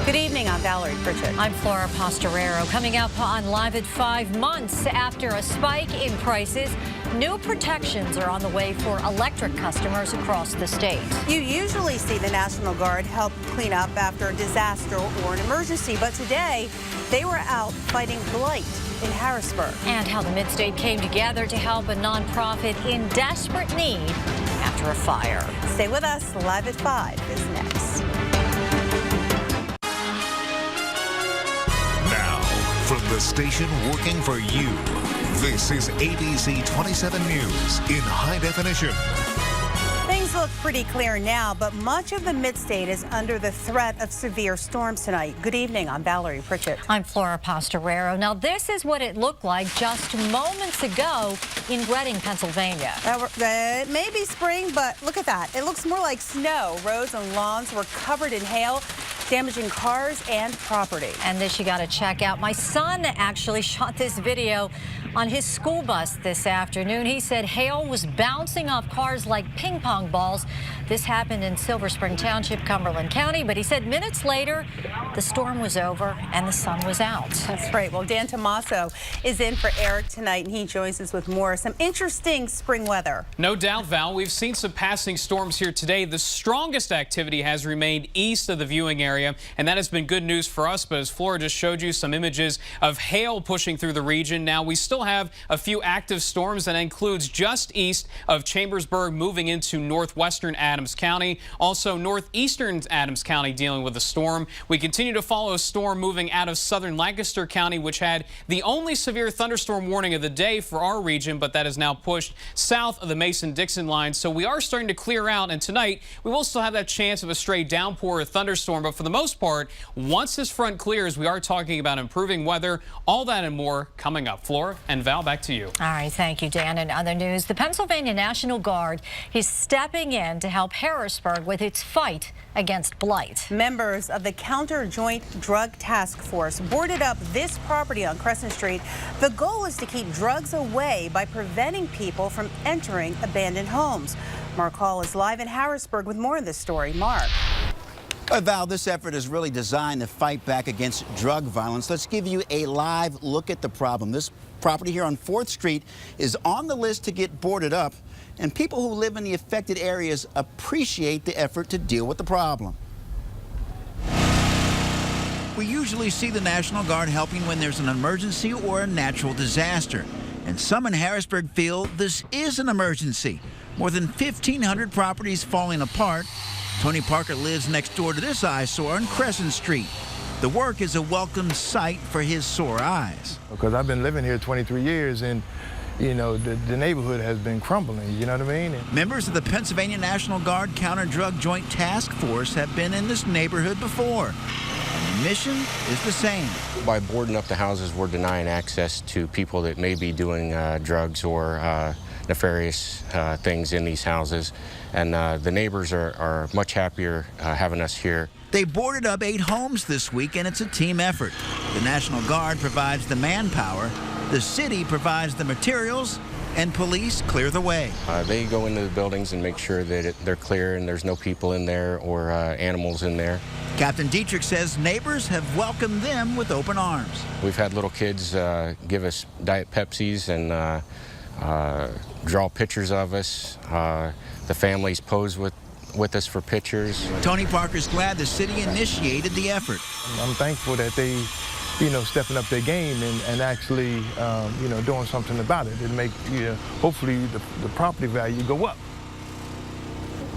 Good evening, I'm Valerie Pritchett. I'm Flora Pastorero. Coming up on Live at 5 months after a spike in prices, new protections are on the way for electric customers across the state. You usually see the National Guard help clean up after a disaster or an emergency, but today they were out fighting blight in Harrisburg. And how the Mid-State came together to help a nonprofit in desperate need after a fire. Stay with us. Live at 5 is next. From the station working for you, this is ABC27 News in high definition. Things look pretty clear now, but much of the Mid-State is under the threat of severe storms tonight. Good evening, I'm Valerie Pritchett. I'm Flora Pastorero. Now, this is what it looked like just moments ago in Reading, Pennsylvania. It may be spring, but look at that. It looks more like snow. Roads and lawns were covered in hail, damaging cars and property. And this you got to check out. My son actually shot this video on his school bus this afternoon. He said hail was bouncing off cars like ping pong balls. This happened in Silver Spring Township, Cumberland County, but he said minutes later, the storm was over and the sun was out. That's right. Well, Dan Tomaso is in for Eric tonight, and he joins us with more. Some interesting spring weather. No doubt, Val. We've seen some passing storms here today. The strongest activity has remained east of the viewing area, and that has been good news for us. But as Flora just showed you some images of hail pushing through the region. Now, we still have a few active storms that includes just east of Chambersburg moving into northwestern Adams County. Also, northeastern Adams County dealing with a storm. We continue to follow a storm moving out of southern Lancaster County, which had the only severe thunderstorm warning of the day for our region, but that is now pushed south of the Mason-Dixon line. So we are starting to clear out, and tonight we will still have that chance of a stray downpour or thunderstorm, but for the most part, once this front clears, we are talking about improving weather. All that and more coming up. Flora and Val, back to you. All right, thank you, Dan. In other news, the Pennsylvania National Guard is stepping in to help Harrisburg with its fight against blight. Members of the Counter Joint Drug Task Force boarded up this property on Crescent Street. The goal is to keep drugs away by preventing people from entering abandoned homes. Mark Hall is live in Harrisburg with more of this story. Mark. Val, this effort is really designed to fight back against drug violence. Let's give you a live look at the problem. This property here on 4th Street is on the list to get boarded up, and people who live in the affected areas appreciate the effort to deal with the problem. We usually see the National Guard helping when there's an emergency or a natural disaster. And some in Harrisburg feel this is an emergency. More than 1,500 properties falling apart. Tony Parker lives next door to this eyesore on Crescent Street. The work is a welcome sight for his sore eyes. Because I've been living here 23 years and, you know, the neighborhood has been crumbling, you know what I mean? Members of the Pennsylvania National Guard Counter-Drug Joint Task Force have been in this neighborhood before. And the mission is the same. By boarding up the houses, we're denying access to people that may be doing drugs or nefarious things in these houses. And the neighbors are much happier having us here. They boarded up 8 homes this week, and it's a team effort. The National Guard provides the manpower, the city provides the materials, and police clear the way. They go into the buildings and make sure that they're clear and there's no people in there or animals in there. Captain Dietrich says neighbors have welcomed them with open arms. We've had little kids give us Diet Pepsis and draw pictures of us. The families pose with us for pictures. Tony Parker's glad the city initiated the effort. I'm thankful that they, you know, stepping up their game and actually, you know, doing something about it. It'll make, you know, hopefully the property value go up.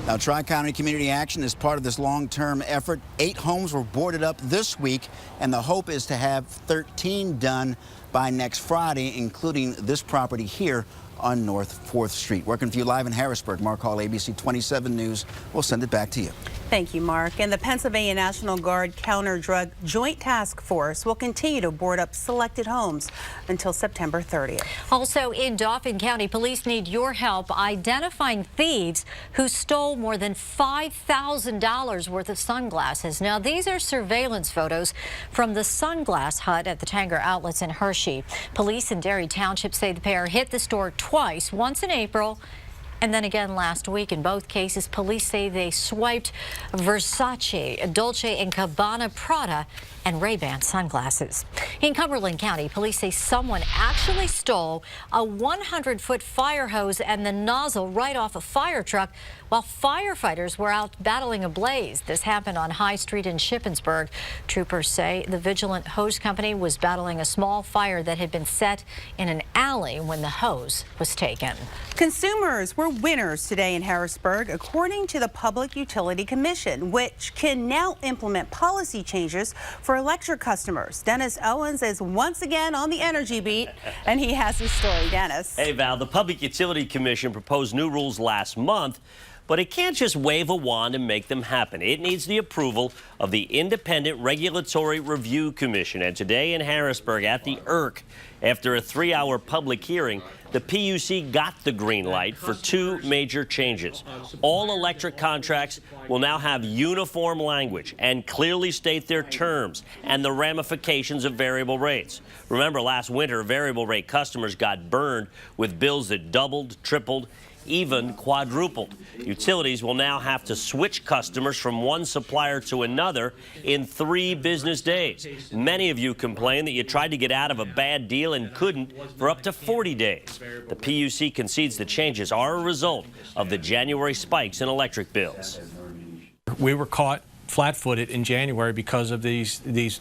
Now, Tri-County Community Action is part of this long-term effort. 8 homes were boarded up this week, and the hope is to have 13 done by next Friday, including this property here on North 4th Street. Working for you live in Harrisburg, Mark Hall, ABC27 News. We'll send it back to you. Thank you, Mark. And the Pennsylvania National Guard Counter-Drug Joint Task Force will continue to board up selected homes until September 30th. Also in Dauphin County, police need your help identifying thieves who stole more than $5,000 worth of sunglasses. Now, these are surveillance photos from the sunglass hut at the Tanger Outlets in Hershey. Police in Derry Township say the pair hit the store twice, once in April and then again last week. In both cases, police say they swiped Versace, Dolce & Gabbana, Prada, and Ray-Ban sunglasses. In Cumberland County, police say someone actually stole a 100-foot fire hose and the nozzle right off a fire truck while firefighters were out battling a blaze. This happened on High Street in Shippensburg. Troopers say the Vigilant Hose Company was battling a small fire that had been set in an alley when the hose was taken. Consumers were winners today in Harrisburg, according to the Public Utility Commission, which can now implement policy changes for electric customers. Dennis Owens is once again on the energy beat, and he has his story. Dennis. Hey, Val, the Public Utility Commission proposed new rules last month, but it can't just wave a wand and make them happen. It needs the approval of the Independent Regulatory Review Commission. And today in Harrisburg at the IRC, after a 3-hour public hearing, the PUC got the green light for 2 major changes. All electric contracts will now have uniform language and clearly state their terms and the ramifications of variable rates. Remember, last winter, variable rate customers got burned with bills that doubled, tripled, even quadrupled. Utilities will now have to switch customers from one supplier to another in 3 business days. Many of you complain that you tried to get out of a bad deal and couldn't for up to 40 days. The PUC concedes the changes are a result of the January spikes in electric bills. We were caught flat-footed in January because of the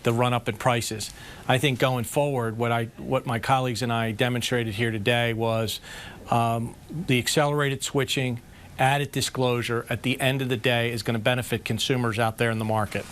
run-up in prices. I think going forward, what my colleagues and I demonstrated here today was the accelerated switching, added disclosure at the end of the day is going to benefit consumers out there in the market.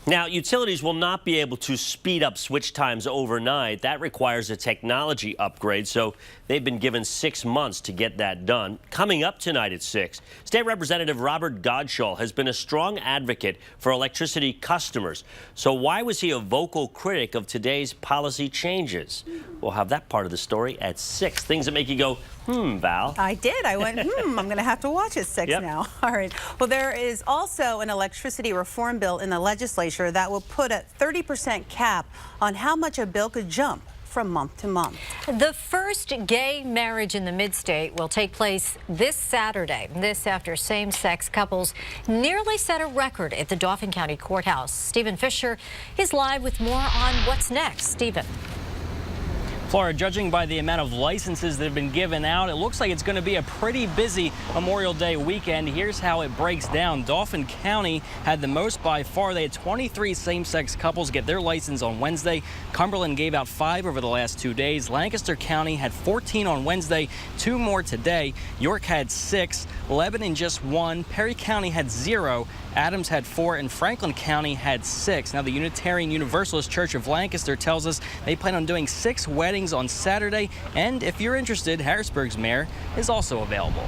Now, utilities will not be able to speed up switch times overnight. That requires a technology upgrade, so they've been given 6 months to get that done. Coming up tonight at 6, State Representative Robert Godshall has been a strong advocate for electricity customers. So why was he a vocal critic of today's policy changes? We'll have that part of the story at 6. Things that make you go, Val. I did. I went, I'm going to have to watch at 6 now. All right. Well, there is also an electricity reform bill in the legislature that will put a 30% cap on how much a bill could jump from month to month. The first gay marriage in the mid-state will take place this Saturday. This after same-sex couples nearly set a record at the Dauphin County Courthouse. Stephen Fisher is live with more on what's next. Stephen. Flora, judging by the amount of licenses that have been given out, it looks like it's going to be a pretty busy Memorial Day weekend. Here's how it breaks down. Dauphin County had the most by far. They had 23 same-sex couples get their license on Wednesday. Cumberland gave out 5 over the last 2 days. Lancaster County had 14 on Wednesday, 2 more today. York had 6, Lebanon just 1, Perry County had 0, Adams had 4, and Franklin County had 6. Now, the Unitarian Universalist Church of Lancaster tells us they plan on doing 6 weddings on Saturday, and if you're interested, Harrisburg's mayor is also available.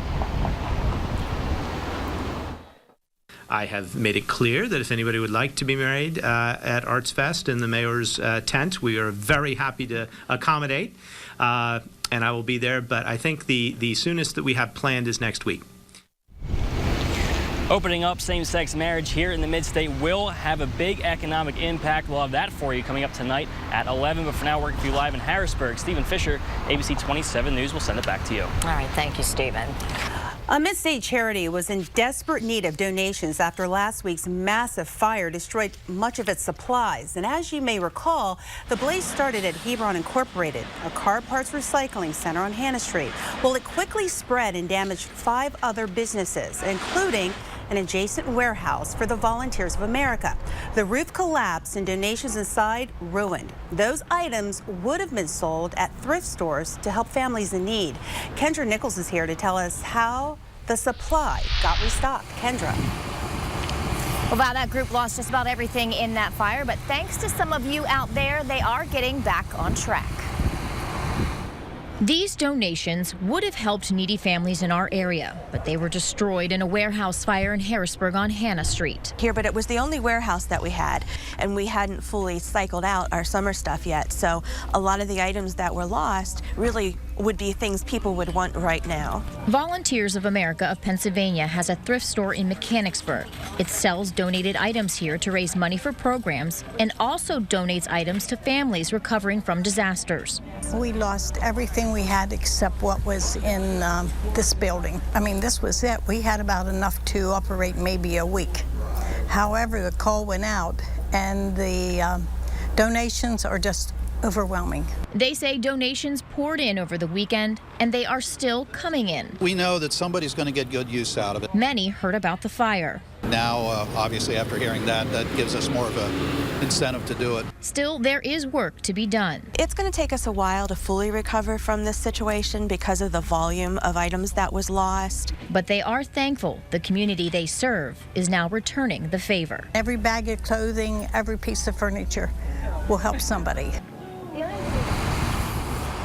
I have made it clear that if anybody would like to be married at Arts Fest in the mayor's tent, we are very happy to accommodate, and I will be there, but I think the soonest that we have planned is next week. Opening up same-sex marriage here in the mid-state will have a big economic impact. We'll have that for you coming up tonight at 11. But for now, working for you live in Harrisburg, Stephen Fisher, ABC27 News. We'll send it back to you. All right. Thank you, Stephen. A mid-state charity was in desperate need of donations after last week's massive fire destroyed much of its supplies. And as you may recall, the blaze started at Hebron Incorporated, a car parts recycling center on Hannah Street. Well, it quickly spread and damaged 5 other businesses, including an adjacent warehouse for the Volunteers of America. The roof collapsed and donations inside ruined. Those items would have been sold at thrift stores to help families in need. Kendra Nichols is here to tell us how the supply got restocked. Kendra. Well, Val, that group lost just about everything in that fire, but thanks to some of you out there, they are getting back on track. These donations would have helped needy families in our area, but they were destroyed in a warehouse fire in Harrisburg on Hannah Street. Here, but it was the only warehouse that we had, and we hadn't fully cycled out our summer stuff yet. So a lot of the items that were lost really would be things people would want right now. Volunteers of America of Pennsylvania has a thrift store in Mechanicsburg. It sells donated items here to raise money for programs and also donates items to families recovering from disasters. We lost everything we had except what was in this building. I mean, this was it. We had about enough to operate maybe a week. However, the call went out and the donations are just overwhelming. They say donations poured in over the weekend, and they are still coming in. We know that somebody's going to get good use out of it. Many heard about the fire. Now, obviously, after hearing that, that gives us more of an incentive to do it. Still, there is work to be done. It's going to take us a while to fully recover from this situation because of the volume of items that was lost. But they are thankful the community they serve is now returning the favor. Every bag of clothing, every piece of furniture will help somebody.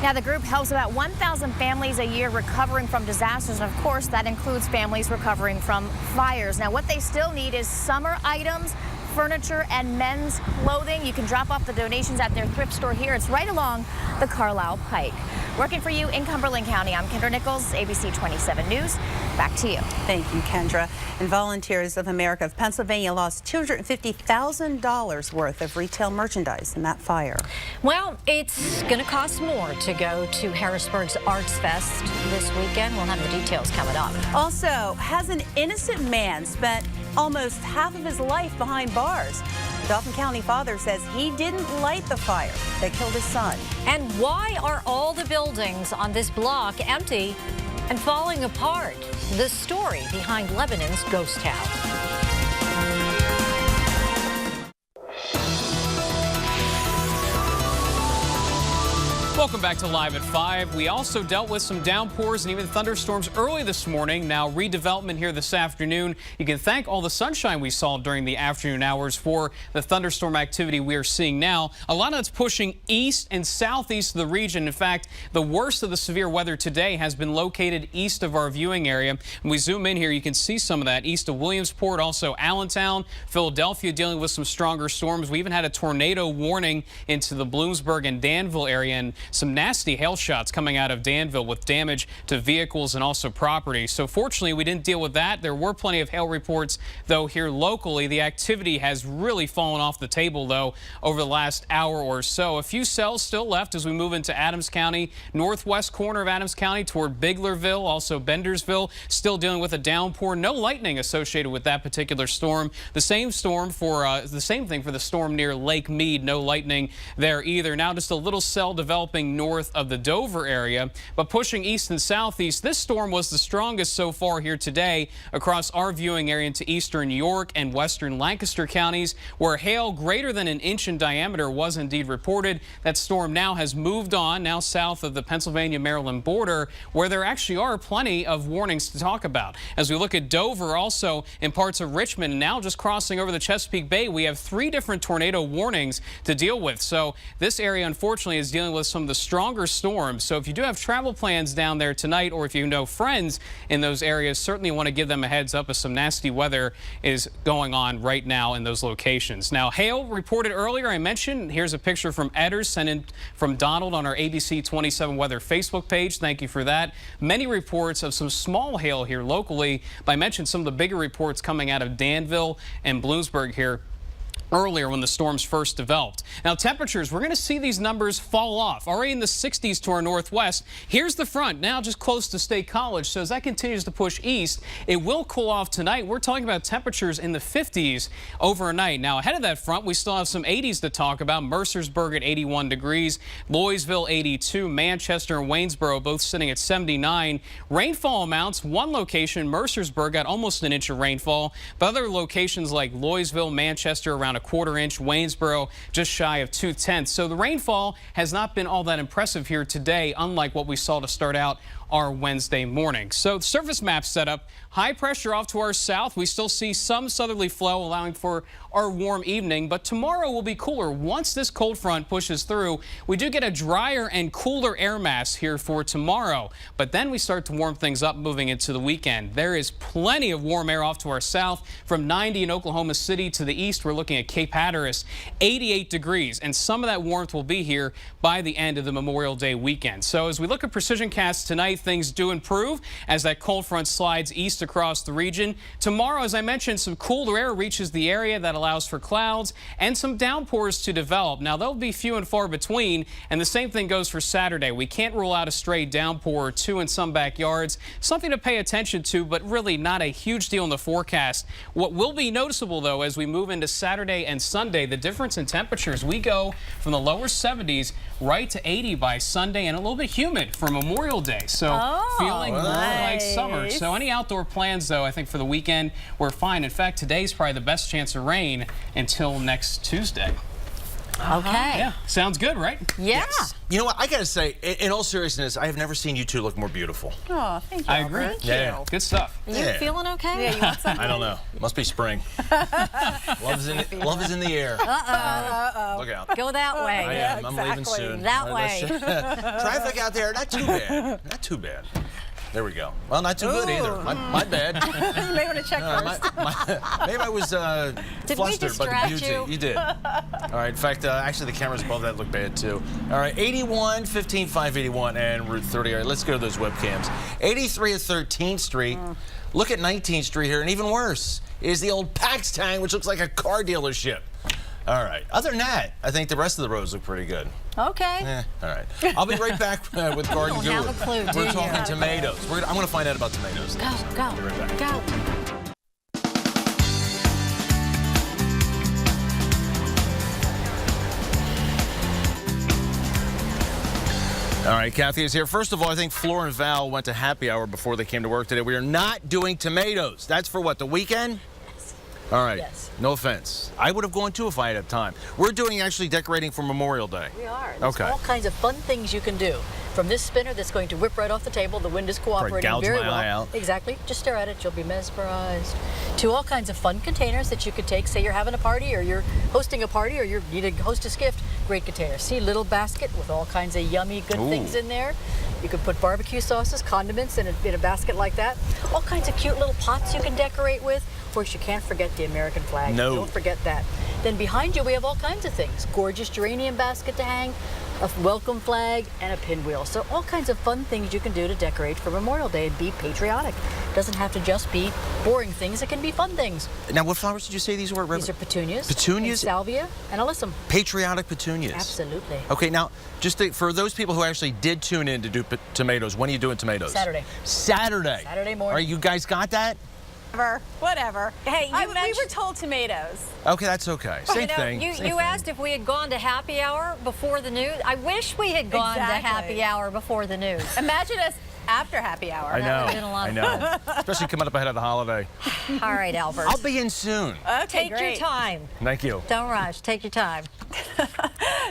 Now, the group helps about 1,000 families a year recovering from disasters. And of course, that includes families recovering from fires. Now, what they still need is summer items, furniture, and men's clothing. You can drop off the donations at their thrift store here. It's right along the Carlisle Pike. Working for you in Cumberland County, I'm Kendra Nichols, ABC 27 News. Back to you. Thank you, Kendra. And Volunteers of America of Pennsylvania lost $250,000 worth of retail merchandise in that fire. Well, it's going to cost more to go to Harrisburg's Arts Fest this weekend. We'll have the details coming up. Also, has an innocent man spent almost half of his life behind bars? Dauphin County father says he didn't light the fire that killed his son. And why are all the buildings on this block empty and falling apart? The story behind Lebanon's ghost town. Welcome back to Live at 5. We also dealt with some downpours and even thunderstorms early this morning. Now redevelopment here this afternoon. You can thank all the sunshine we saw during the afternoon hours for the thunderstorm activity we are seeing now. A lot of that's pushing east and southeast of the region. In fact, the worst of the severe weather today has been located east of our viewing area. When we zoom in here, you can see some of that east of Williamsport, also Allentown, Philadelphia dealing with some stronger storms. We even had a tornado warning into the Bloomsburg and Danville area, and some nasty hail shots coming out of Danville with damage to vehicles and also property. So fortunately, we didn't deal with that. There were plenty of hail reports, though, here locally. The activity has really fallen off the table, though, over the last hour or so. A few cells still left as we move into Adams County, northwest corner of Adams County toward Biglerville, also Bendersville, still dealing with a downpour. No lightning associated with that particular storm. The same thing for the storm near Lake Mead. No lightning there either. Now just a little cell developing north of the Dover area, but pushing east and southeast. This storm was the strongest so far here today across our viewing area into eastern York and western Lancaster counties, where hail greater than an inch in diameter was indeed reported. That storm now has moved on, now south of the Pennsylvania-Maryland border, where there actually are plenty of warnings to talk about. As we look at Dover, also in parts of Richmond, and now just crossing over the Chesapeake Bay, we have 3 different tornado warnings to deal with. So this area, unfortunately, is dealing with some of the stronger storms. So if you do have travel plans down there tonight, or if you know friends in those areas, certainly want to give them a heads up as some nasty weather is going on right now in those locations. Now, hail reported earlier, I mentioned. Here's a picture from Edders sent in from Donald on our ABC27 Weather Facebook page. Thank you for that. Many reports of some small hail here locally, but I mentioned some of the bigger reports coming out of Danville and Bloomsburg here earlier when the storms first developed. Now, temperatures, we're going to see these numbers fall off. Already in the 60s to our northwest. Here's the front, now just close to State College. So as that continues to push east, it will cool off tonight. We're talking about temperatures in the 50s overnight. Now, ahead of that front, we still have some 80s to talk about. Mercersburg at 81 degrees, Louisville 82, Manchester and Waynesboro both sitting at 79. Rainfall amounts, one location, Mercersburg, got almost an inch of rainfall, but other locations like Louisville, Manchester, around a quarter inch, Waynesboro just shy of 2/10. So the rainfall has not been all that impressive here today, unlike what we saw to start out our Wednesday morning. So the surface map set up. High pressure off to our south. We still see some southerly flow allowing for our warm evening, but tomorrow will be cooler. Once this cold front pushes through, we do get a drier and cooler air mass here for tomorrow, but then we start to warm things up moving into the weekend. There is plenty of warm air off to our south. From 90 in Oklahoma City to the east, we're looking at Cape Hatteras, 88 degrees, and some of that warmth will be here by the end of the Memorial Day weekend. So as we look at precision casts tonight, things do improve as that cold front slides east across the region. Tomorrow, as I mentioned, some cooler air reaches the area. That allows for clouds and some downpours to develop. Now, they'll be few and far between, and the same thing goes for Saturday. We can't rule out a stray downpour or two in some backyards. Something to pay attention to, but really not a huge deal in the forecast. What will be noticeable, though, as we move into Saturday and Sunday, the difference in temperatures. We go from the lower 70s right to 80 by Sunday, and a little bit humid for Memorial Day. So feeling more like summer. So any outdoor plans, though, I think for the weekend, we're fine. In fact, today's probably the best chance of rain until next Tuesday. Okay. Yeah, sounds good, right? Yeah. Yes. You know what? I gotta say, in all seriousness, I have never seen you two look more beautiful. Oh, thank you. I agree. Yeah. Good stuff. You feeling okay? Yeah, you want something? I don't know. Must be spring. Love is in the air. Uh-oh. Look out. Go that way. I am. I'm leaving soon. That way. Traffic out there, not too bad. Not too bad. There we go. Well, not too good either. My bad. You may want to check first. Maybe I was flustered by the beauty. you? You did. All right. In fact, actually, the cameras above that look bad, too. All right. 81, 15, 581, and Route 30. All right. Let's go to those webcams. 83 at 13th Street. Look at 19th Street here, and even worse is the old Paxtang, which looks like a car dealership. All right. Other than that, I think the rest of the roads look pretty good. Okay. All right. I'll be right back with Garden Guru. Don't have a clue, We're talking tomatoes. I'm going to find out about tomatoes. Go. I'll be right back. Go. All right, Kathy is here. First of all, I think Flora and Val went to happy hour before they came to work today. We are not doing tomatoes. That's for what, the weekend? All right. Yes. No offense. I would have gone too if I had time. We're doing actually decorating for Memorial Day. We are. There's Okay. all kinds of fun things you can do. From this spinner that's going to whip right off the table, the wind is cooperating gouge very my well. eye out. Exactly. Just stare at it, you'll be mesmerized. To all kinds of fun containers that you could take. Say you're having a party, or you're hosting a party, or you need a hostess gift. Great container. See, little basket with all kinds of yummy good things in there. You could put barbecue sauces, condiments in a basket like that. All kinds of cute little pots you can decorate with. Of course, you can't forget the American flag. No. Don't forget that. Then behind you, we have all kinds of things. Gorgeous geranium basket to hang, a welcome flag, and a pinwheel. So all kinds of fun things you can do to decorate for Memorial Day and be patriotic. It doesn't have to just be boring things. It can be fun things. Now, what flowers did you say these were? These are petunias. Petunias? And salvia and alyssum. Patriotic petunias. Absolutely. Okay, now, for those people who actually did tune in to do tomatoes, when are you doing tomatoes? Saturday. Saturday. Saturday morning. All right, you guys got that? Whatever. Hey, we were told tomatoes. Okay, that's okay. Same thing. You asked if we had gone to happy hour before the news. I wish we had gone to happy hour before the news. Imagine us after happy hour. I know. been a lot I of know. Especially coming up ahead of the holiday. All right, Albert. I'll be in soon. Okay, Take your time. Thank you. Don't rush. Take your time.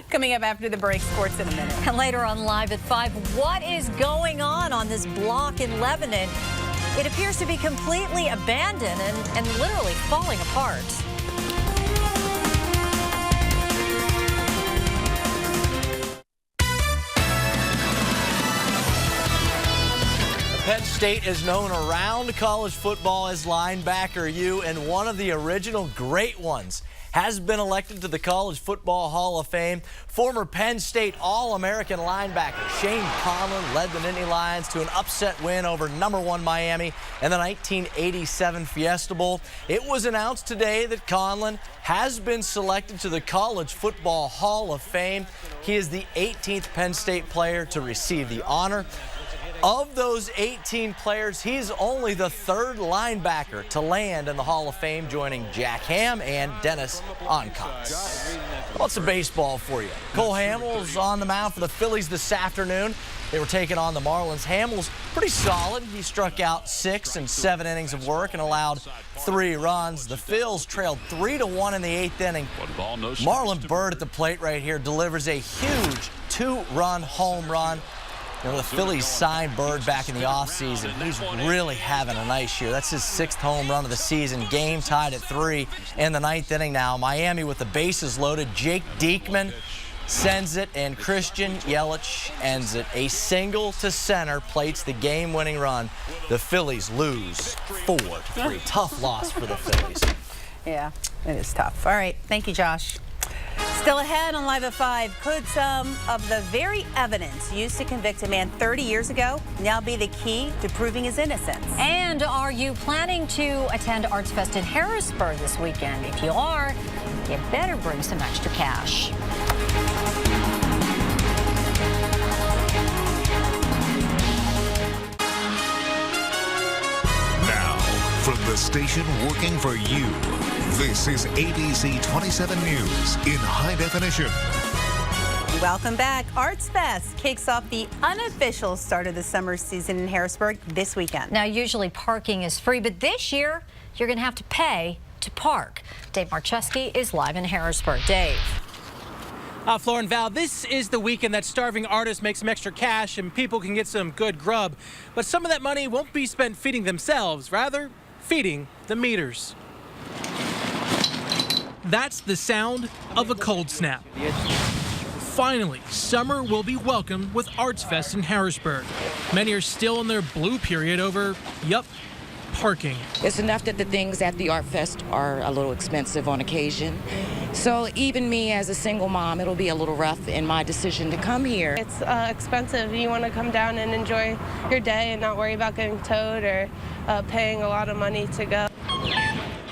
Coming up after the break, sports in a minute. And later on Live at 5, what is going on this block in Lebanon? It appears to be completely abandoned and literally falling apart. Penn State is known around college football as Linebacker U, and one of the original great ones has been elected to the College Football Hall of Fame. Former Penn State All-American linebacker Shane Conlon led the Nittany Lions to an upset win over #1 Miami in the 1987 Fiesta Bowl. It was announced today that Conlon has been selected to the College Football Hall of Fame. He is the 18th Penn State player to receive the honor. Of those 18 players, he's only the 3rd linebacker to land in the Hall of Fame, joining Jack Ham and Dennis Oncotts. Lots of baseball for you. Cole Hamels on the mound for the Phillies this afternoon. They were taking on the Marlins. Hamels pretty solid. He struck out 6 in 7 innings of work and allowed 3 runs. The Phils trailed 3-1 in the 8th inning. Marlon Byrd at the plate right here delivers a huge 2-run home run. You know, the Phillies signed Bird back in the offseason. He's really having a nice year. That's his 6th home run of the season. Game tied at 3 in the 9th inning now. Miami with the bases loaded. Jake Diekman sends it, and Christian Yelich ends it. A single to center plates the game-winning run. The Phillies lose 4-3. Tough loss for the Phillies. Yeah, it is tough. All right, thank you, Josh. Still ahead on Live at 5, could some of the very evidence used to convict a man 30 years ago now be the key to proving his innocence? And are you planning to attend Arts Fest in Harrisburg this weekend? If you are, you better bring some extra cash. Now, from the station working for you, this is ABC27 News in high definition. Welcome back. Arts Fest kicks off the unofficial start of the summer season in Harrisburg this weekend. Now, usually parking is free, but this year you're going to have to pay to park. Dave Marcheski is live in Harrisburg. Dave. Flora and Val, this is the weekend that starving artists make some extra cash and people can get some good grub. But some of that money won't be spent feeding themselves, rather feeding the meters. That's the sound of a cold snap. Finally, summer will be welcomed with Arts Fest in Harrisburg. Many are still in their blue period over, parking. It's enough that the things at the Art Fest are a little expensive on occasion. So even me as a single mom, it'll be a little rough in my decision to come here. It's expensive. You want to come down and enjoy your day and not worry about getting towed or paying a lot of money to go.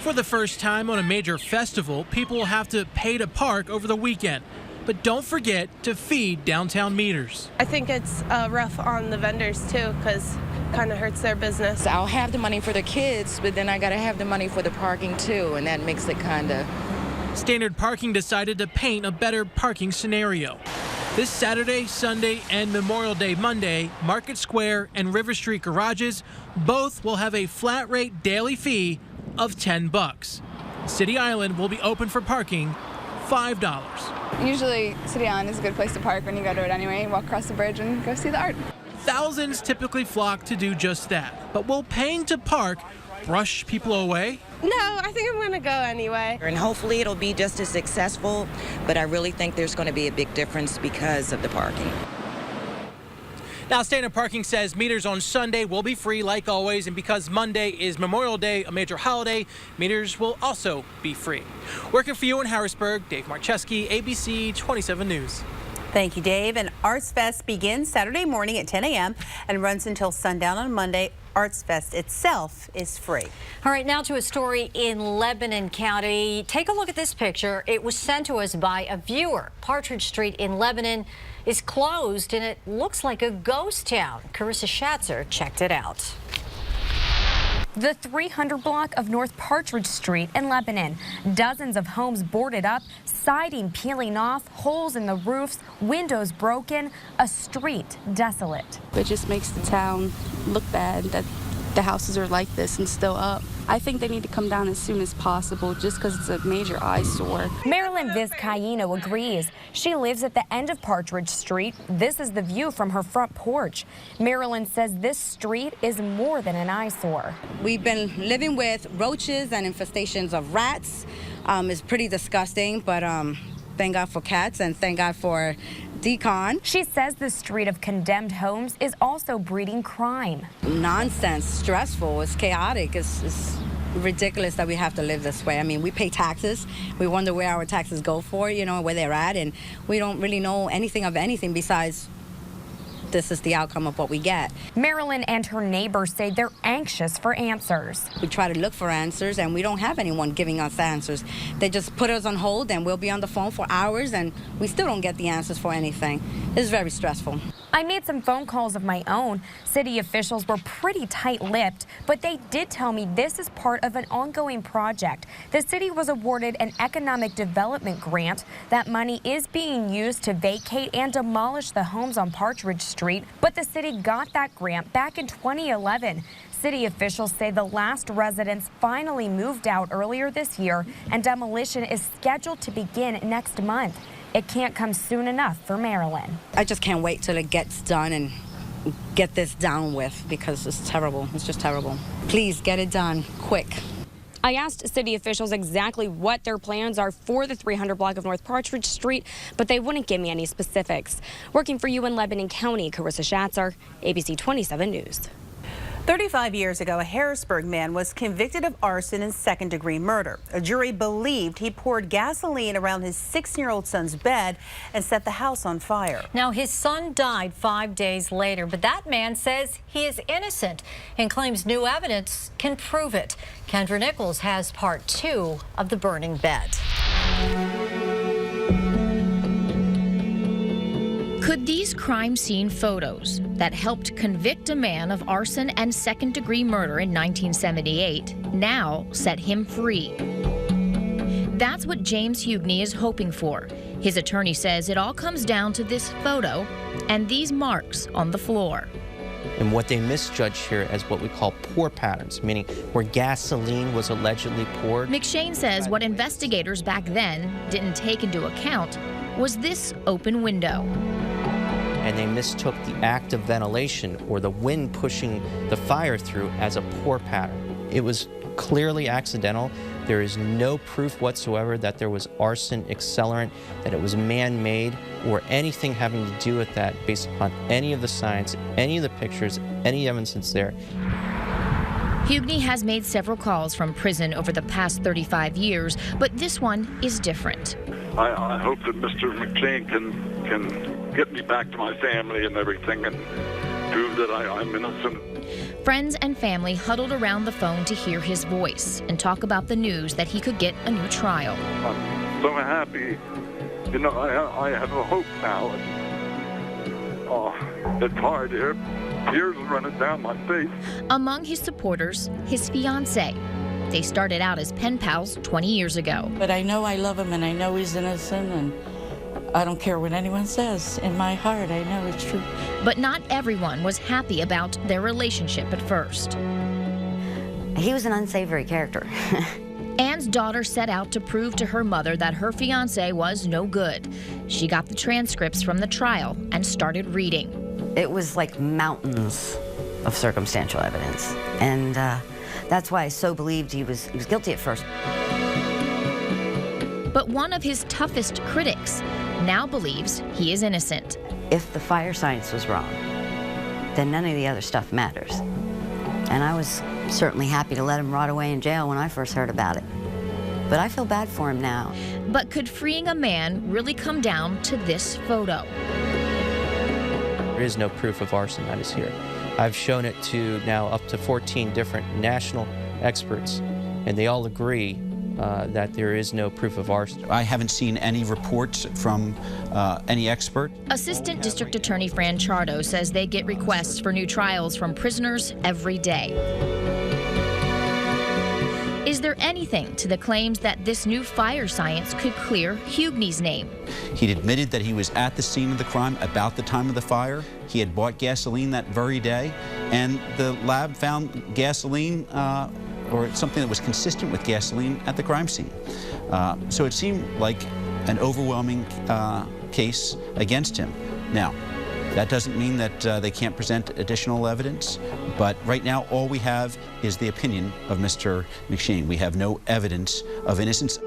For the first time on a major festival, people will have to pay to park over the weekend. But don't forget to feed downtown meters. I think it's rough on the vendors too, because it kind of hurts their business. I'll have the money for the kids, but then I got to have the money for the parking too, and that makes it kind of... Standard Parking decided to paint a better parking scenario. This Saturday, Sunday, and Memorial Day Monday, Market Square and River Street garages both will have a flat rate daily fee of $10. City Island will be open for parking $5. Usually City Island is a good place to park when you go to it anyway. Walk across the bridge and go see the art. Thousands typically flock to do just that. But will paying to park brush people away? No, I think I'm going to go anyway. And hopefully it'll be just as successful, but I really think there's going to be a big difference because of the parking. Now, Standard Parking says meters on Sunday will be free like always, and because Monday is Memorial Day, a major holiday, meters will also be free. Working for you in Harrisburg, Dave Marcheski, ABC 27 News. Thank you, Dave. And Arts Fest begins Saturday morning at 10 a.m. and runs until sundown on Monday. Arts Fest itself is free. All right, now to a story in Lebanon County. Take a look at this picture. It was sent to us by a viewer. Partridge Street in Lebanon is closed, and it looks like a ghost town. Carissa Schatzer checked it out. The 300 block of North Partridge Street in Lebanon. Dozens of homes boarded up, siding peeling off, holes in the roofs, windows broken, a street desolate. It just makes the town look bad that the houses are like this and still up. I think they need to come down as soon as possible just because it's a major eyesore. Marilyn Vizcaíno agrees. She lives at the end of Partridge Street. This is the view from her front porch. Marilyn says this street is more than an eyesore. We've been living with roaches and infestations of rats. It's pretty disgusting, but thank God for cats and thank God for decon. She says the street of condemned homes is also breeding crime. Nonsense, stressful, it's chaotic, it's ridiculous that we have to live this way. I mean, we pay taxes. We wonder where our taxes go for, you know, where they're at, and we don't really know anything of anything besides this is the outcome of what we get. Marilyn and her neighbors say they're anxious for answers. We try to look for answers, and we don't have anyone giving us answers. They just put us on hold, and we'll be on the phone for hours, and we still don't get the answers for anything. It's very stressful. I made some phone calls of my own. City officials were pretty tight-lipped, but they did tell me this is part of an ongoing project. The city was awarded an economic development grant. That money is being used to vacate and demolish the homes on Partridge Street, but the city got that grant back in 2011. City officials say the last residents finally moved out earlier this year, and demolition is scheduled to begin next month. It can't come soon enough for Marilyn. I just can't wait till it gets done and get this down with, because it's terrible. It's just terrible. Please get it done quick. I asked city officials exactly what their plans are for the 300 block of North Partridge Street, but they wouldn't give me any specifics. Working for you in Lebanon County, Carissa Schatzer, ABC 27 News. 35 years ago, a Harrisburg man was convicted of arson and second-degree murder. A jury believed he poured gasoline around his 6-year-old son's bed and set the house on fire. Now, his son died 5 days later, but that man says he is innocent and claims new evidence can prove it. Kendra Nichols has part 2 of the burning bed. Could these crime scene photos that helped convict a man of arson and second-degree murder in 1978 now set him free? That's what James Hugney is hoping for. His attorney says it all comes down to this photo and these marks on the floor. And what they misjudge here as what we call pour patterns, meaning where gasoline was allegedly poured. McShane says what investigators back then didn't take into account was this open window. And they mistook the act of ventilation or the wind pushing the fire through as a pour pattern. It was clearly accidental. There is no proof whatsoever that there was arson accelerant, that it was man-made, or anything having to do with that based upon any of the science, any of the pictures, any evidence that's there. Hugney has made several calls from prison over the past 35 years, but this one is different. I hope that Mr. McShane can get me back to my family and everything and prove that I'm innocent. Friends and family huddled around the phone to hear his voice and talk about the news that he could get a new trial. I'm so happy. You know, I have a hope now. It's hard here. Tears are running down my face. Among his supporters, his fiancée. They started out as pen pals 20 years ago. But I know I love him and I know he's innocent, and I don't care what anyone says. In my heart, I know it's true. But not everyone was happy about their relationship at first. He was an unsavory character. Anne's daughter set out to prove to her mother that her fiancé was no good. She got the transcripts from the trial and started reading. It was like mountains of circumstantial evidence. And that's why I so believed he was guilty at first. But one of his toughest critics now believes he is innocent. If the fire science was wrong, then none of the other stuff matters. And I was certainly happy to let him rot away in jail when I first heard about it. But I feel bad for him now. But could freeing a man really come down to this photo? There is no proof of arson that is here. I've shown it to now up to 14 different national experts, and they all agree that there is no proof of arson. I haven't seen any reports from any expert. Assistant District Attorney Fran Chardo says they get requests for new trials from prisoners every day. Is there anything to the claims that this new fire science could clear Hugney's name? He'd admitted that he was at the scene of the crime about the time of the fire. He had bought gasoline that very day, and the lab found gasoline or something that was consistent with gasoline at the crime scene. So it seemed like an overwhelming case against him. Now, that doesn't mean that they can't present additional evidence, but right now all we have is the opinion of Mr. McShane. We have no evidence of innocence.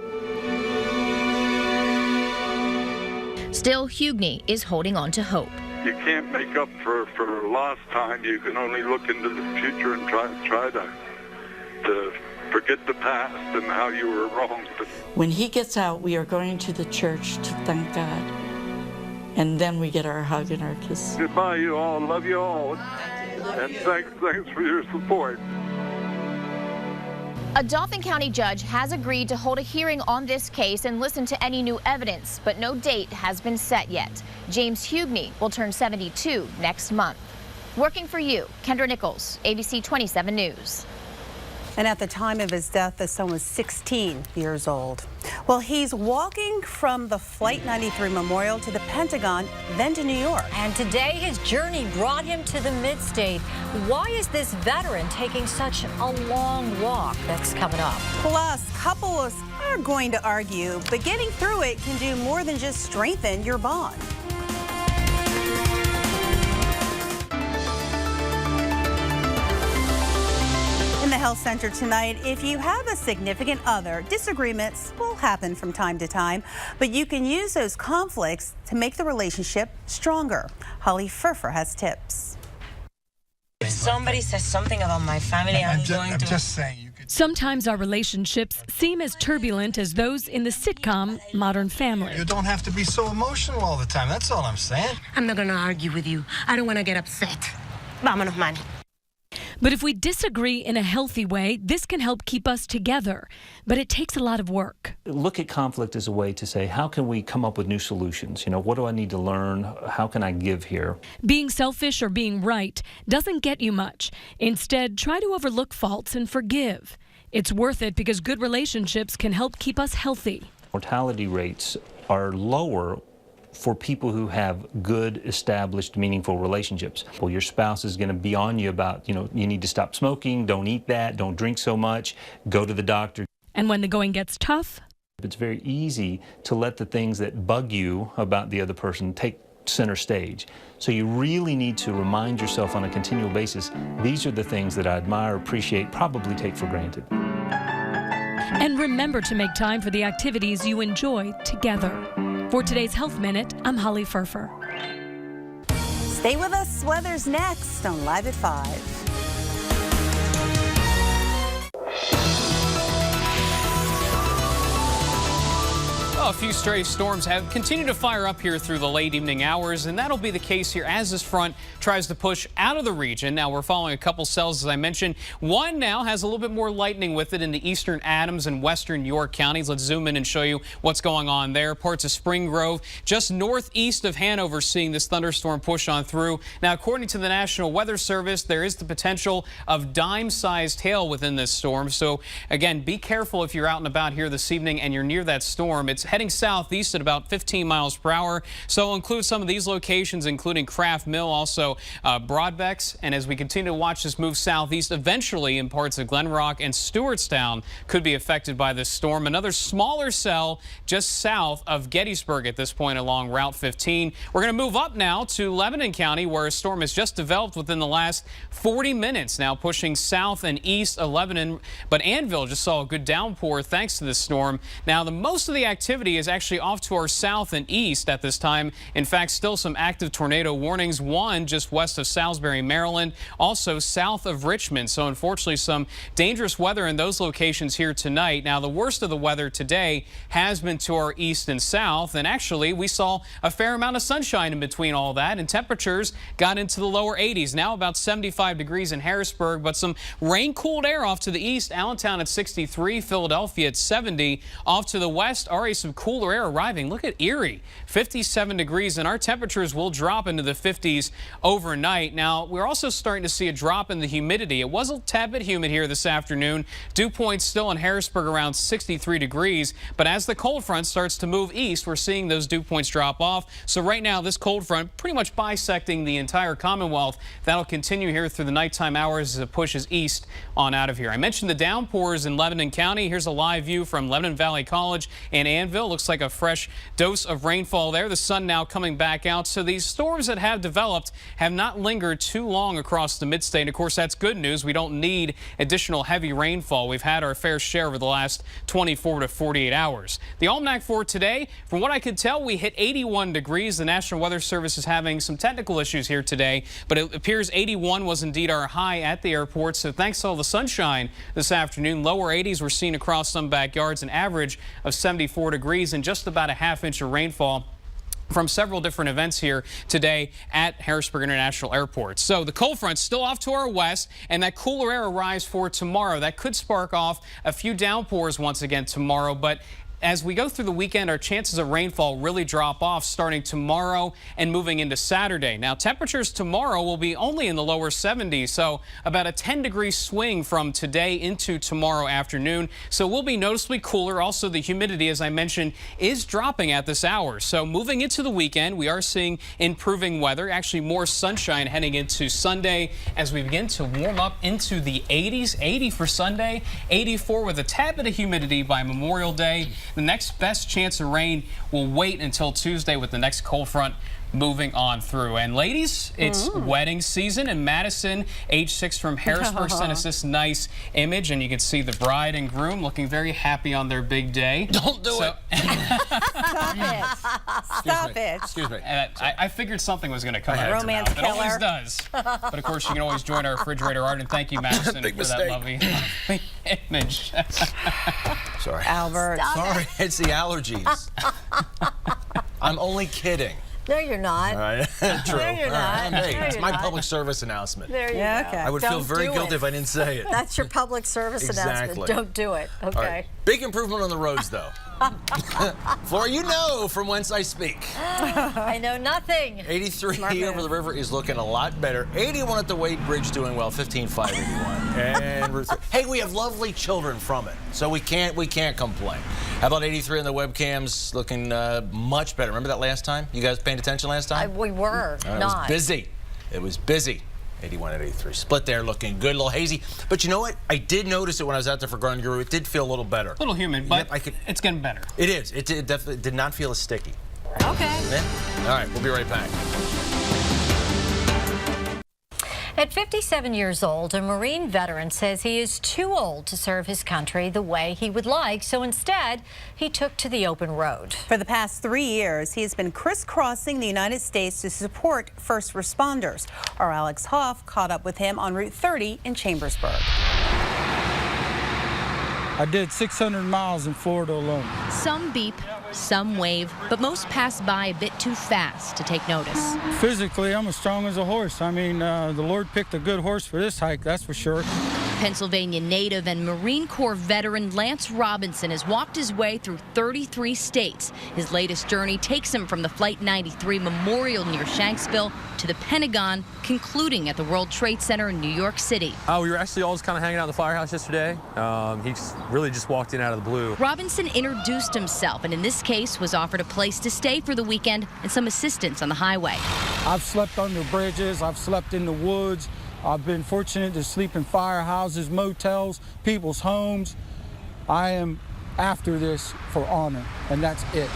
Still, Hugney is holding on to hope. You can't make up for lost time. You can only look into the future and try to forget the past and how you were wrong. When he gets out, we are going to the church to thank God. And then we get our hug and our kiss. Goodbye, you all. Love you all. And thanks for your support. A Dauphin County judge has agreed to hold a hearing on this case and listen to any new evidence, but no date has been set yet. James Hugney will turn 72 next month. Working for you, Kendra Nichols, ABC 27 News. And at the time of his death, the son was 16 years old. Well, he's walking from the Flight 93 Memorial to the Pentagon, then to New York. And today, his journey brought him to the Mid-State. Why is this veteran taking such a long walk? That's coming up. Plus, couples are going to argue, but getting through it can do more than just strengthen your bond. Health Center tonight. If you have a significant other, disagreements will happen from time to time, but you can use those conflicts to make the relationship stronger. Holly Furfer has tips. If somebody says something about my family, I'm just saying. Sometimes our relationships seem as turbulent as those in the sitcom Modern Family. You don't have to be so emotional all the time. That's all I'm saying. I'm not going to argue with you. I don't want to get upset. Vámonos, man. But if we disagree in a healthy way, this can help keep us together. But it takes a lot of work. Look at conflict as a way to say, how can we come up with new solutions? You know, what do I need to learn? How can I give here? Being selfish or being right doesn't get you much. Instead, try to overlook faults and forgive. It's worth it because good relationships can help keep us healthy. Mortality rates are lower for people who have good, established, meaningful relationships. Well, your spouse is going to be on you about, you need to stop smoking, don't eat that, don't drink so much, go to the doctor. And when the going gets tough, it's very easy to let the things that bug you about the other person take center stage. So you really need to remind yourself on a continual basis, these are the things that I admire, appreciate, probably take for granted. And remember to make time for the activities you enjoy together. For today's Health Minute, I'm Holly Furfer. Stay with us. Weather's next on Live at 5. Well, a few stray storms have continued to fire up here through the late evening hours, and that'll be the case here as this front tries to push out of the region. Now, we're following a couple cells, as I mentioned. One now has a little bit more lightning with it in the eastern Adams and western York counties. Let's zoom in and show you what's going on there. Parts of Spring Grove, just northeast of Hanover, seeing this thunderstorm push on through. Now, according to the National Weather Service, there is the potential of dime-sized hail within this storm. So, again, be careful if you're out and about here this evening and you're near that storm. It's heading southeast at about 15 miles per hour. So it'll include some of these locations, including Craft Mill, also Broadbecks. And as we continue to watch this move southeast, eventually in parts of Glen Rock and Stewartstown could be affected by this storm. Another smaller cell just south of Gettysburg at this point along Route 15. We're going to move up now to Lebanon County, where a storm has just developed within the last 40 minutes, now pushing south and east of Lebanon. But Annville just saw a good downpour thanks to this storm. Now, most of the activity is actually off to our south and east at this time. In fact, still some active tornado warnings, one just west of Salisbury, Maryland, also south of Richmond. So unfortunately, some dangerous weather in those locations here tonight. Now, the worst of the weather today has been to our east and south, and actually we saw a fair amount of sunshine in between all that, and temperatures got into the lower 80s, now about 75 degrees in Harrisburg, but some rain-cooled air off to the east. Allentown at 63, Philadelphia at 70. Off to the west, already some cooler air arriving. Look at Erie, 57 degrees, and our temperatures will drop into the 50s overnight. Now, we're also starting to see a drop in the humidity. It was a tad bit humid here this afternoon. Dew points still in Harrisburg around 63 degrees, but as the cold front starts to move east, we're seeing those dew points drop off. So right now, this cold front pretty much bisecting the entire Commonwealth. That'll continue here through the nighttime hours as it pushes east on out of here. I mentioned the downpours in Lebanon County. Here's a live view from Lebanon Valley College and Annville. Looks like a fresh dose of rainfall there. The sun now coming back out. So these storms that have developed have not lingered too long across the mid-state. And of course, that's good news. We don't need additional heavy rainfall. We've had our fair share over the last 24 to 48 hours. The almanac for today, from what I could tell, we hit 81 degrees. The National Weather Service is having some technical issues here today, but it appears 81 was indeed our high at the airport. So thanks to all the sunshine this afternoon, lower 80s were seen across some backyards, an average of 74 degrees and just about a half inch of rainfall from several different events here today at Harrisburg International Airport. So the cold front's still off to our west, and that cooler air arrives for tomorrow. That could spark off a few downpours once again tomorrow, but as we go through the weekend, our chances of rainfall really drop off starting tomorrow and moving into Saturday. Now, temperatures tomorrow will be only in the lower 70s, so about a 10-degree swing from today into tomorrow afternoon. So we'll be noticeably cooler. Also, the humidity, as I mentioned, is dropping at this hour. So moving into the weekend, we are seeing improving weather, actually more sunshine heading into Sunday as we begin to warm up into the 80s. 80 for Sunday, 84 with a tad bit of humidity by Memorial Day. The next best chance of rain will wait until Tuesday with the next cold front moving on through. And ladies, it's wedding season, and Madison, age 6 from Harrisburg, sent us this nice image, and you can see the bride and groom looking very happy on their big day. Don't do it. Stop it. Stop it. Excuse me. I figured something was going to come out of Romance her mouth. It always does. But of course, you can always join our refrigerator art, and thank you, Madison, for that lovely image. Sorry. Albert. Sorry, it's the allergies. I'm only kidding. No, you're not. All right. True. No, you're not. Hey, No, it's you're my not. public service announcement. There you go. Okay. I would feel very guilty if I didn't say it. That's your public service announcement. Don't do it. Okay. All right. Big improvement on the roads, though. Flora, you know from whence I speak. I know nothing. 83 over the river is looking a lot better. 81 at the Wade Bridge doing well. 15,581. And Route 3. Hey, we have lovely children from it, so we can't complain. How about 83 on the webcams looking much better? Remember that last time? You guys paying attention last time? We were It not. was busy. It was busy. 81 at 83. Split there, looking good, a little hazy. But you know what? I did notice it when I was out there for Garden Guru. It did feel a little better. A little humid, but it's getting better. It is. It definitely did not feel as sticky. Okay. Yeah? All right, we'll be right back. At 57 years old, a Marine veteran says he is too old to serve his country the way he would like, so instead, he took to the open road. For the past 3 years, he has been crisscrossing the United States to support first responders. Our Alex Hoff caught up with him on Route 30 in Chambersburg. I did 600 miles in Florida alone. Some beep, some wave, but most pass by a bit too fast to take notice. Physically, I'm as strong as a horse. I mean, the Lord picked a good horse for this hike, that's for sure. Pennsylvania native and Marine Corps veteran Lance Robinson has walked his way through 33 states. His latest journey takes him from the Flight 93 memorial near Shanksville to the Pentagon, concluding at the World Trade Center in New York City. We were actually all just kind of hanging out in the firehouse yesterday. He really just walked in out of the blue. Robinson introduced himself and in this case was offered a place to stay for the weekend and some assistance on the highway. I've slept under bridges, I've slept in the woods. I've been fortunate to sleep in firehouses, motels, people's homes. I am after this for honor, and that's it.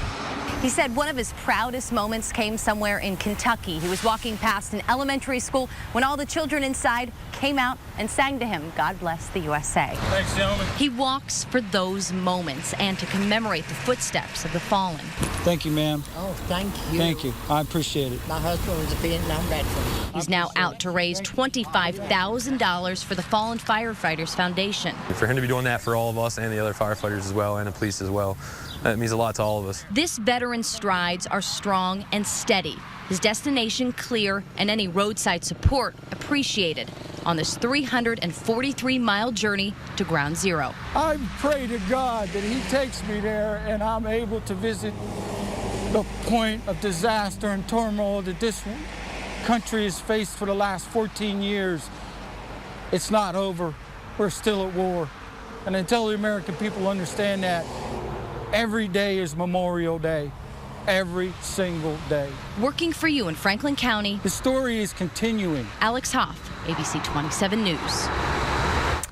He said one of his proudest moments came somewhere in Kentucky. He was walking past an elementary school when all the children inside came out and sang to him, "God bless the USA." Thanks, gentlemen. He walks for those moments and to commemorate the footsteps of the fallen. Thank you, ma'am. Oh, thank you. Thank you. I appreciate it. My husband was a Vietnam veteran. He's now out to raise $25,000 for the Fallen Firefighters Foundation. For him to be doing that for all of us and the other firefighters as well and the police as well, that means a lot to all of us. This veteran's strides are strong and steady. His destination clear and any roadside support appreciated on this 343-mile journey to Ground Zero. I pray to God that he takes me there and I'm able to visit the point of disaster and turmoil that this country has faced for the last 14 years. It's not over. We're still at war. And until the American people understand that, every day is Memorial Day. Every single day. Working for you in Franklin County. The story is continuing. Alex Hoff, ABC27 News.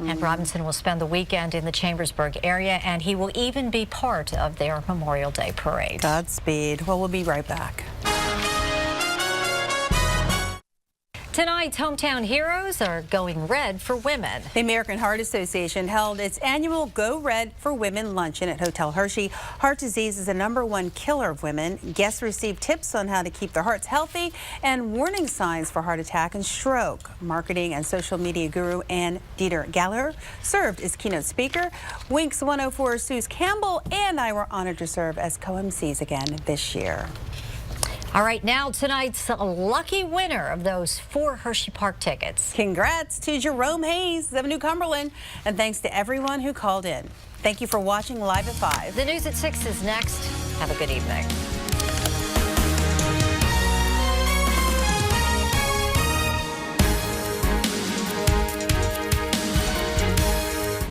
And Robinson will spend the weekend in the Chambersburg area, and he will even be part of their Memorial Day parade. Godspeed. Well, we'll be right back. Tonight's Hometown Heroes are going red for women. The American Heart Association held its annual Go Red for Women luncheon at Hotel Hershey. Heart disease is the #1 killer of women. Guests received tips on how to keep their hearts healthy and warning signs for heart attack and stroke. Marketing and social media guru Ann Dieter Gallagher served as keynote speaker. Winks 104's Suze Campbell and I were honored to serve as co-MCs again this year. All right, now tonight's lucky winner of those 4 Hershey Park tickets. Congrats to Jerome Hayes of New Cumberland, and thanks to everyone who called in. Thank you for watching Live at 5. The news at 6 is next. Have a good evening.